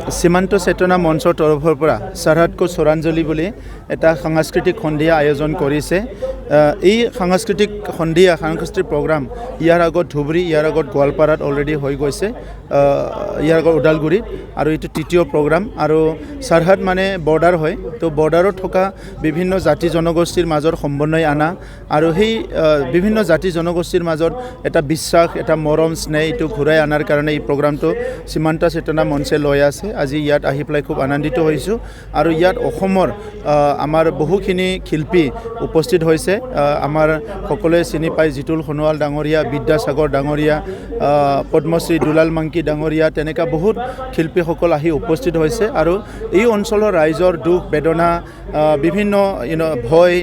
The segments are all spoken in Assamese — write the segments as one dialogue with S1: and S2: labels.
S1: সীমান্ত চেতনা মঞ্চৰ তৰফৰ পৰা সৰহদ কো শ্ৰদ্ধাঞ্জলি বুলি এটা সাংস্কৃতিক সন্ধিয়া আয়োজন কৰিছে। এই সাংস্কৃতিক সন্ধিয়া সাংস্কৃতিক প্ৰগ্ৰাম ইয়াৰ আগত ধুবুৰী, ইয়াৰ আগত গোৱালপাৰাত অলৰেডি হৈ গৈছে, ইয়াৰ আগত ওদালগুৰিত, আৰু এইটো তৃতীয় প্ৰগ্ৰাম। আৰু সৰহদ মানে বৰ্ডাৰ হয়, তো বৰ্ডাৰত থকা বিভিন্ন জাতি জনগোষ্ঠীৰ মাজত সমন্বয় আনা আৰু সেই বিভিন্ন জাতি জনগোষ্ঠীৰ মাজত এটা বিশ্বাস, এটা মৰম স্নেহ এইটো ঘূৰাই অনাৰ কাৰণে এই প্ৰগ্ৰামটো সীমান্ত চেতনা মঞ্চে লৈ আছে। আজি ইয়াত আহি পেলাই খুব আনন্দিত হৈছোঁ। আৰু ইয়াত অসমৰ আমাৰ বহুখিনি শিল্পী উপস্থিত হৈছে। আমাৰ সকলোৱে চিনি পায় জিতুল সোণোৱাল ডাঙৰীয়া, বিদ্যাসাগৰ ডাঙৰীয়া, পদ্মশ্ৰী দুলাল মাংকি ডাঙৰীয়া, তেনেকুৱা বহুত শিল্পীসকল আহি উপস্থিত হৈছে। আৰু এই অঞ্চলৰ ৰাইজৰ দুখ বেদনা, বিভিন্ন ভয়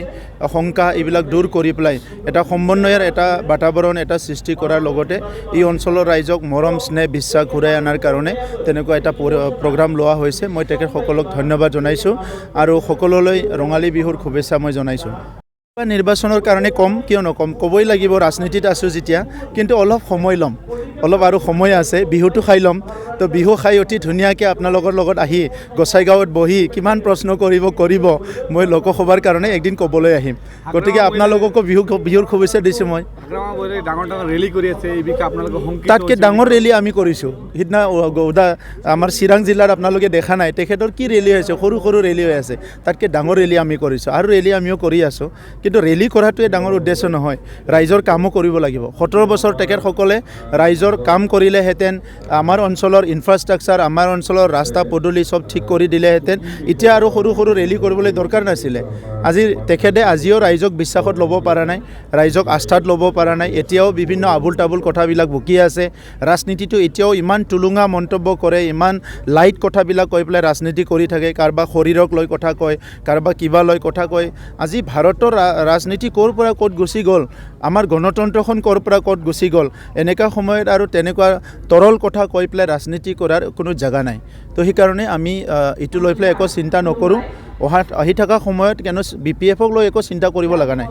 S1: শংকা এইবিলাক দূৰ কৰি পেলাই এটা সমন্বয়ৰ এটা বাতাবৰণ এটা সৃষ্টি কৰাৰ লগতে এই অঞ্চলৰ ৰাইজক মৰম স্নেহ বিশ্বাস ঘূৰাই অনাৰ কাৰণে তেনেকুৱা এটা প্ৰগ্ৰাম লোৱা হৈছে। মই তেখেতসকলক ধন্যবাদ জনাইছোঁ আৰু সকলোলৈ ৰঙালী বিহুৰ শুভেচ্ছা মই জনাইছোঁ। নিৰ্বাচনৰ কাৰণে কম কিয় নকম, ক'বই লাগিব, ৰাজনীতিত আছোঁ যেতিয়া, কিন্তু অলপ সময় ল'ম, অলপ আৰু সময় আছে, বিহুটো খাই ল'ম। তো বিহু খাই অতি ধুনীয়াকৈ আপোনালোকৰ লগত আহি গোসাইগাঁৱত বহি কিমান প্ৰশ্ন কৰিব মই লোকসভাৰ কাৰণে একদিন ক'বলৈ আহিম। গতিকে আপোনালোককো বিহুৰ শুভেচ্ছা দিছোঁ। মই তাতকৈ ডাঙৰ ৰেলী আমি কৰিছোঁ সিদিনা আমাৰ চিৰাং জিলাত, আপোনালোকে দেখা নাই তেখেতৰ কি ৰেলী হৈছে, সৰু সৰু ৰেলী হৈ আছে, তাতকৈ ডাঙৰ ৰেলী আমি কৰিছোঁ আৰু ৰেলী আমিও কৰি আছোঁ। কিন্তু ৰেলী কৰাটোৱে ডাঙৰ উদ্দেশ্য নহয়, ৰাইজৰ কামো কৰিব লাগিব। 17 বছৰ তেখেতসকলে ৰাইজৰ কাম কৰিলেহেঁতেন, আমাৰ অঞ্চলৰ ইনফ্ৰাষ্ট্ৰাকচাৰ, আমাৰ অঞ্চলৰ ৰাস্তা পদূলি চব ঠিক কৰি দিলেহেঁতেন, এতিয়া আৰু সৰু সৰু ৰেলী কৰিবলৈ দৰকাৰ নাছিলে। তেখেতে আজিও ৰাইজক বিশ্বাসত ল'ব পৰা নাই, ৰাইজক আস্থাত ল'ব পৰা নাই। এতিয়াও বিভিন্ন আবুল তাবুল কথাবিলাক বকি আছে। ৰাজনীতিটো এতিয়াও ইমান টুলুঙা মন্তব্য কৰে, ইমান লাইট কথাবিলাক কৈ পেলাই ৰাজনীতি কৰি থাকে। কাৰোবাক শৰীৰক লৈ কথা কয়, কাৰোবাক কিবা লৈ কথা কয়। আজি ভাৰতৰ ৰাজনীতি ক'ৰ পৰা ক'ত গুচি গ'ল, আমাৰ গণতন্ত্ৰখন ক'ৰ পৰা ক'ত গুচি গ'ল। এনেকুৱা সময়ত আৰু তেনেকুৱা তৰল কথা কৈ পেলাই ৰাজনীতি কৰাৰ কোনো জেগা নাই। তো সেইকাৰণে আমি এইটো লৈ পেলাই একো চিন্তা নকৰোঁ। আহি থকা সময়ত BPFক লৈ একো চিন্তা কৰিব লগা নাই।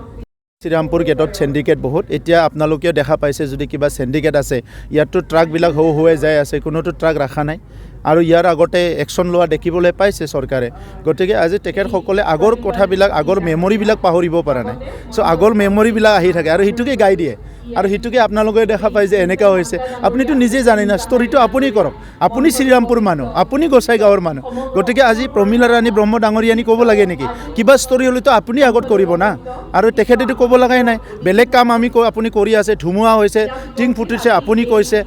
S1: শ্ৰীৰামপুৰ গেটত চেণ্ডিকেট বহুত, এতিয়া আপোনালোকেও দেখা পাইছে যদি কিবা চেণ্ডিকেট আছে। ইয়াততো ট্ৰাকবিলাক হৈ যাই আছে, কোনোতো ট্ৰাক ৰখা নাই। আৰু ইয়াৰ আগতে একশ্যন লোৱা দেখিবলৈ পাইছে চৰকাৰে। গতিকে আজি তেখেতসকলে আগৰ কথাবিলাক, আগৰ মেমৰিবিলাক পাহৰিব পৰা নাই। চ' আগৰ মেমৰিবিলাক আহি থাকে আৰু সেইটোকে গাই দিয়ে আৰু সেইটোকে আপোনালোকে দেখা পায় যে এনেকুৱা হৈছে। আপুনিতো নিজে জানে না, ষ্টৰিটো আপুনি কৰক। আপুনি শ্ৰীৰামপুৰ মানুহ, আপুনি গোসাইগাঁৱৰ মানুহ। গতিকে আজি প্ৰমীলা ৰাণী ব্ৰহ্ম ডাঙৰীয়ানী ক'ব লাগে নেকি? কিবা ষ্টৰি হ'লেতো আপুনি আগত কৰিব না, আৰু তেখেতেতো ক'ব লগাই নাই। বেলেগ কাম আপুনি কৰি আছে, ধুমুহা হৈছে, টিং ফুটিছে আপুনি কৈছে,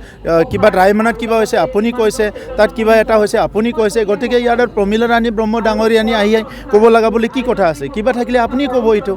S1: কিবা ৰায়মানাত কিবা হৈছে আপুনি কৈছে, তাত কিবা এটা হৈছে আপুনি কৈছে। গতিকে ইয়াত প্ৰমীলা ৰাণী ব্ৰহ্ম ডাঙৰীয়ানী আহি ক'ব লগা বুলি কি কথা আছে? কিবা থাকিলে আপুনি ক'ব এইটো।